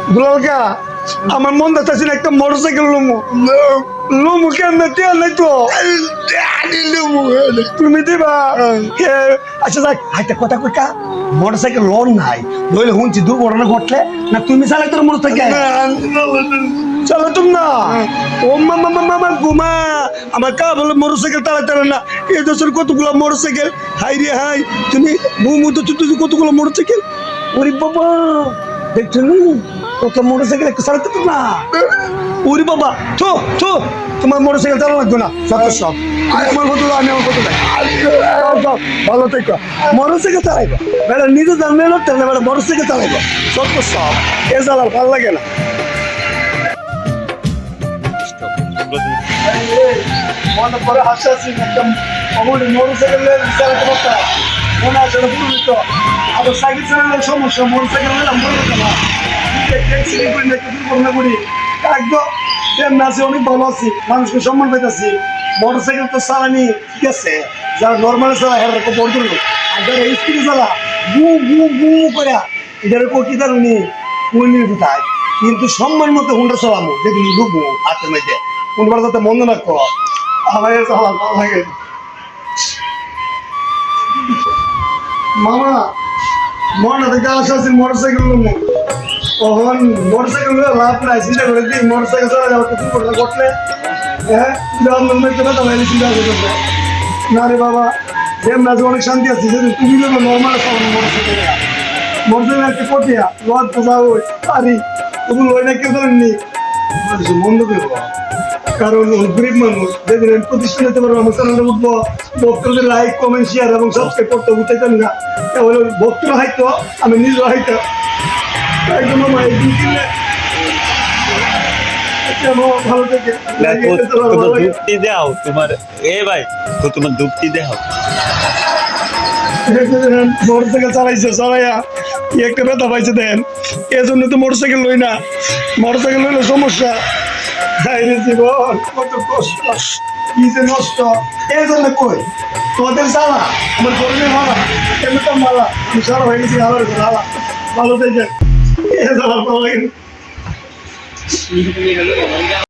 দুলালকা আমার মন যাচ্ছে একটা মোটরসাইকেল লুমু লুমু কেন তেল নাই তো তুমি দিবা আচ্ছা যাক একটা কথা কইকা মোটরসাইকেল লোন নাই নইলে শুনছি দুর্ঘটনা ঘটলে না তুমি চালাই তোর মোটরসাইকেল চলো তুমি না ও মামা মামা ঘুমা আমার কা বলে মোটরসাইকেল চালাতে না এই দেশের কতগুলো মোটরসাইকেল হাই রে হাই তুমি ঘুমু তো তুই কতগুলো মোটরসাইকেল ওরে বাবা দেখছো কত মোটরসাইকেল একটু চালাতে তো না ওরে বাবা তো তোমার মোটরসাইকেল চালা লাগবে না সব আমার কত আমি আমার কত ভালো থেকো মোটরসাইকেল চালাইবা বেড়া নিজে জানবে না তেমন বেড়া মোটরসাইকেল চালাইবা সব এ চালার ভালো লাগে না মনে পরে হাসি একদম অমনি মোটরসাইকেল চালাতে পারতাম মনে আছে তো আবার সাইকেল চালানোর সমস্যা মোটরসাইকেল নিলাম বলতে না অনেক ভালো আছি মানুষকে সম্মান পাইতেছি মোটরসাইকেল তো চালানি ঠিক আছে যারা নর্মালি চালা হের বড় আর যারা স্পিডে চালা গু গু গু করে এটার উপর কি জানি কোথায় কিন্তু সম্মান মতো হুন্ডা চালামো দেখুন ঢুকবো হাতের মধ্যে কোনবার যাতে মন্দ না কর আমার চালা ভালো লাগে মামা মনে থেকে আসা আছে মোটরসাইকেল তখন মোটরসাইকেল লাভ নাই চিন্তা করে দিই মোটরসাইকেল চালা যাওয়ার কিছু করলে ঘটলে হ্যাঁ চিন্তা করতে না রে বাবা যেমন আজ অনেক শান্তি আছে যদি তুমি নর্মাল মোটরসাইকেল একটা পটিয়া লজ পোষা ওই আরে তুমি লই না কেউ ধরেননি বন্ধ করবো কারণ গরিব মানুষ যেদিন আমি প্রতিষ্ঠান হতে পারবো আমার চ্যানেলটা উঠবো ভক্তদের লাইক কমেন্ট শেয়ার এবং সাবস্ক্রাইব করতে উঠাইতাম না তাহলে ভক্তরা হাইতো আমি নিজেও হাইতাম একদম আমার এই দিন কিনলে ভালো থেকে দুঃখটি দাও তোমার এ ভাই তো তোমার দুঃখটি দাও মোটরসাইকেল চালাইছে চালাইয়া কি একটা ব্যথা পাইছে দেন এজন্য তো মোটরসাইকেল লই না মোটরসাইকেল লইলে সমস্যা জীবন কত কষ্ট কি যে নষ্ট এই জন্য কই তোমাদের চালা আমার গরমে মালা কেন তো মালা আমি সারা হয়ে গেছি আবার হালা ভালো থেকে এ চালা ভালো লাগে